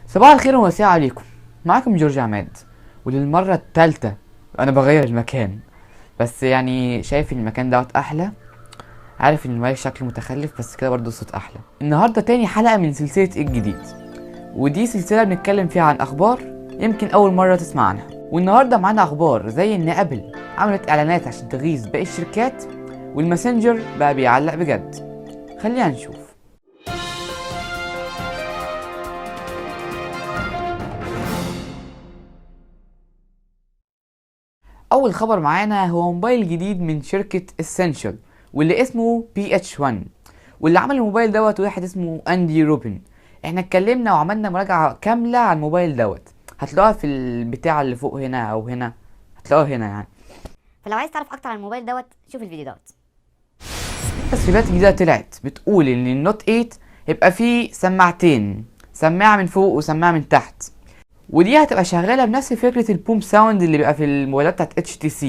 صباح الخير ومساء عليكم. معاكم جورج عماد، وللمرة التالتة انا بغير المكان. بس يعني شايف ان المكان دوت احلى. عارف ان المايك شكله متخلف بس كده برضه الصوت احلى. النهاردة تاني حلقة من سلسلة الجديد، ودي سلسلة بنتكلم فيها عن اخبار يمكن اول مرة تسمع عنها. والنهاردة معانا اخبار زي ان ابل عملت اعلانات عشان تغيظ باقي الشركات، والماسنجر بقى بيعلق بجد. خلينا نشوف. اول خبر معانا هو موبايل جديد من شركة اسينشال واللي اسمه PH1، واللي عمل الموبايل دوت واحد اسمه اندي روبن. احنا اتكلمنا وعملنا مراجعة كاملة على الموبايل دوت، هتلاقوها في البتاع اللي فوق هنا او هنا، هتلاقوها هنا يعني. فلو عايز تعرف اكتر عن الموبايل دوت شوف الفيديو دوت. تسريبات جديدة طلعت بتقول ان النوت 8 هيبقى فيه سماعتين، سماعة من فوق وسماعة من تحت، ودي هتبقى شغالة بنفس فكرة البوم ساوند اللي بيبقى في الموبايلات بتاعت HTC.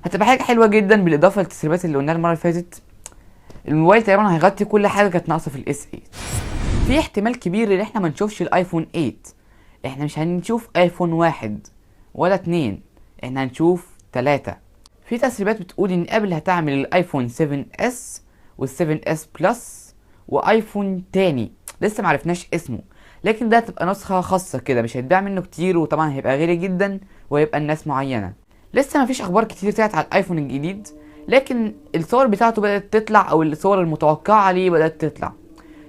هتبقى حاجة حلوة جدا بالاضافة للتسريبات اللي قلناها المرة اللي فاتت. الموبايل تقريبا هيغطي كل حاجة كانت ناقصة في الاس 8. في احتمال كبير ان احنا ما نشوفش الايفون 8. احنا مش هنشوف ايفون 1 ولا 2، احنا هنشوف 3. في تسريبات بتقول ان ابل هتعمل الايفون 7s وال7s بلس وايفون تاني لسه معرفناش اسمه، لكن ده هتبقى نسخة خاصة كده مش هيتباع منه كتير، وطبعا هيبقى غالي جدا وهيبقى الناس معينة. لسه مفيش اخبار كتير طلعت على الايفون الجديد، لكن الصور بتاعته بدأت تطلع او الصور المتوقعة عليه بدأت تطلع.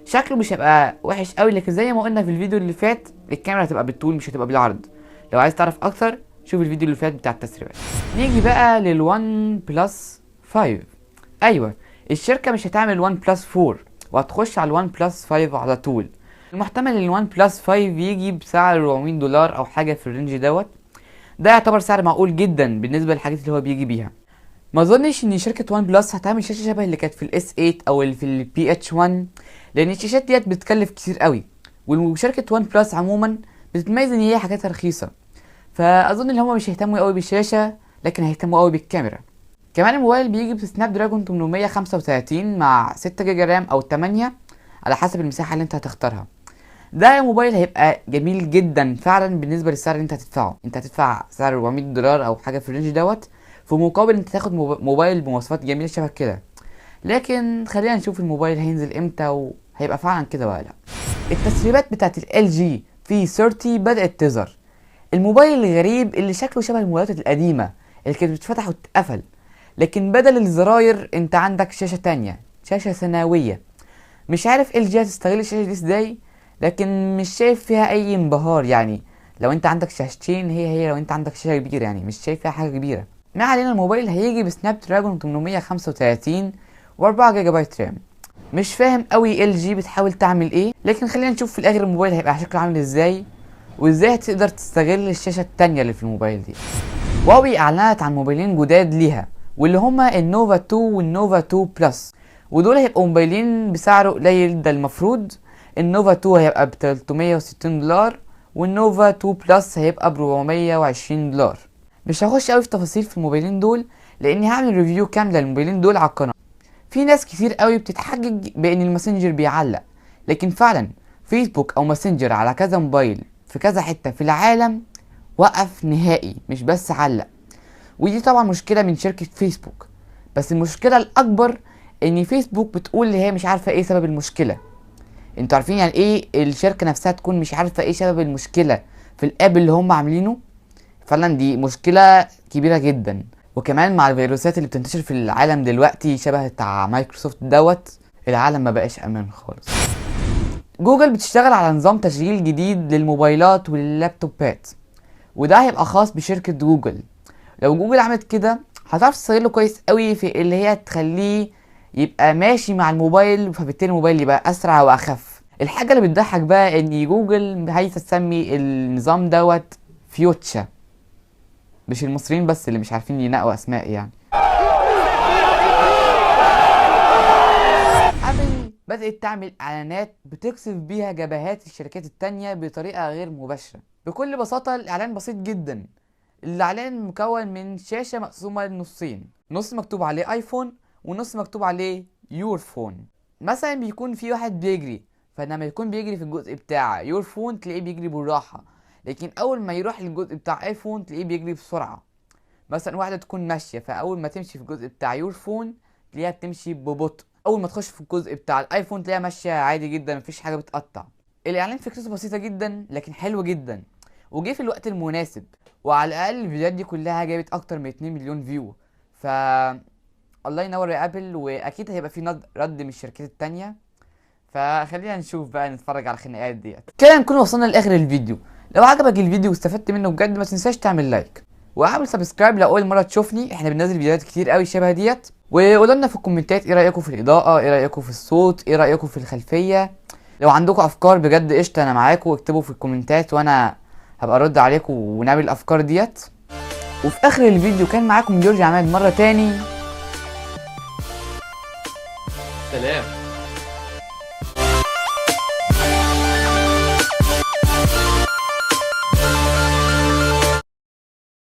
شكله مش هيبقى وحش قوي، لكن زي ما قلنا في الفيديو اللي فات الكاميرا هتبقى بالطول مش هتبقى بالعرض. لو عايز تعرف اكتر شوف الفيديو اللي فات بتاع التسريبات. نيجي بقى للون بلس 5. ايوه، الشركة مش هتعمل ون بلس 4 وهتخش على الون بلس 5 على طول. المحتمل ان الون بلس 5 يجي بسعر $400 او حاجة في الرينج دوت. ده يعتبر سعر معقول جدا بالنسبة للحاجات اللي هو بيجي بيها. ما اظنش ان شركة وان بلس هتعمل شاشة شبه اللي كانت في الاس 8 او اللي في البي اتش 1، لان الشاشات ديت بتكلف كتير قوي، وشركة وان بلس عموما بتتميز ان هي حاجاتها رخيصة. فاظن ان هم مش هيهتموا قوي بالشاشة، لكن هيهتموا قوي بالكاميرا. كمان الموبايل بيجي بسناب دراجون 835 مع 6 جيجا رام او 8 على حسب المساحة اللي انت هتختارها. ده موبايل هيبقى جميل جدا فعلا بالنسبه للسعر اللي انت هتدفعه. انت هتدفع سعر $400 او حاجه في الرينج دوت، في مقابل انت تاخد موبايل بمواصفات جميله شبه كده. لكن خلينا نشوف الموبايل هينزل امتى وهيبقى فعلا كده ولا لا. التسريبات بتاعت ال LG V30 بدات تظهر. الموبايل الغريب اللي شكله شبه الموبايلات القديمه اللي كانت بتتفتح وتتقفل، لكن بدل الزراير انت عندك شاشه تانية، شاشه ثانويه. مش عارف LG هتستغل الشاشه دي ازاي، لكن مش شايف فيها اي انبهار يعني. لو انت عندك شاشتين هي لو انت عندك شاشة كبيرة، يعني مش شايف فيها حاجة كبيرة. ما علينا، الموبايل هيجي بسناب دراجون 835 و4 جيجا بايت رام. مش فاهم قوي LG بتحاول تعمل ايه، لكن خلينا نشوف في الاخر الموبايل هيبقى شكله عامل ازاي، وازاي هتقدر تستغل الشاشة التانية اللي في الموبايل دي. هواوي اعلنت عن موبايلين جداد ليها، واللي هما النوفا 2 والنوفا 2 بلس، ودول هيبقوا موبايلين بسعر قليل. ده المفروض النوفا 2 هيبقى $360 والنوفا 2 بلس هيبقى $420. مش هخش قوي في تفاصيل في الموبايلين دول لاني هعمل ريفيو كامله للموبايلين دول على القناه. في ناس كتير قوي بتتحجج بان الماسنجر بيعلق، لكن فعلا فيسبوك او ماسنجر على كذا موبايل في كذا حته في العالم وقف نهائي، مش بس علق. ودي طبعا مشكله من شركه فيسبوك، بس المشكله الاكبر ان فيسبوك بتقول اللي هي مش عارفه ايه سبب المشكله. انتوا عارفين يعني ايه الشركه نفسها تكون مش عارفه ايه سبب المشكله في الاب اللي هم عاملينه؟ فعلا دي مشكله كبيره جدا. وكمان مع الفيروسات اللي بتنتشر في العالم دلوقتي شبه بتاع مايكروسوفت دوت، العالم ما بقاش امان خالص. جوجل بتشتغل على نظام تشغيل جديد للموبايلات ولللابتوبات، وده هيبقى خاص بشركه جوجل. لو جوجل عملت كده هتعرف تستغله كويس قوي في اللي هي تخليه يبقى ماشي مع الموبايل، فبالتالي الموبايل يبقى اسرع واخف. الحاجه اللي بتضحك بقى ان جوجل عايزه تسمي النظام دوت فيوتشا. مش المصريين بس اللي مش عارفين ينقوا اسماء يعني. ابل بدات تعمل اعلانات بتكسف بيها جبهات الشركات التانية بطريقه غير مباشره. بكل بساطه الاعلان بسيط جدا. الاعلان مكون من شاشه مقسومه لنصين، نص مكتوب عليه ايفون ونص مكتوب عليه يور فون. مثلا بيكون في واحد بيجري فلما يكون بيجري في الجزء بتاع يور فون تلاقيه بيجري بالراحه، لكن اول ما يروح للجزء بتاع ايفون تلاقيه بيجري بسرعه. مثلا واحده تكون ماشيه، فاول ما تمشي في الجزء بتاع يور فون تلاقيها بتمشي ببطء، اول ما تخش في الجزء بتاع الايفون تلاقيها ماشيه عادي جدا، مفيش حاجه بتقطع. الاعلان فكرته بسيطه جدا لكن حلوه جدا، وجه في الوقت المناسب، وعلى الاقل الفيديوهات دي كلها جابت اكتر من 2 مليون فيو. ف الله ينور يا ابل، واكيد هيبقى في رد من الشركات التانية. فخلينا نشوف بقى، نتفرج على الخناقات ديت. كده نكون وصلنا لاخر الفيديو. لو عجبك الفيديو واستفدت منه بجد ما تنساش تعمل لايك واعمل سبسكرايب لو اول مره تشوفني. احنا بننزل فيديوهات كتير قوي شبه ديت. وقولوا لنا في الكومنتات ايه رايكم في الاضاءه، ايه رايكم في الصوت، ايه رايكم في الخلفيه. لو عندكم افكار بجد قشطه انا معاكم، اكتبوا في الكومنتات وانا هبقى ارد عليكم ونعمل الافكار ديت. وفي اخر الفيديو كان معاكم جورج عماد مره تاني. سلام.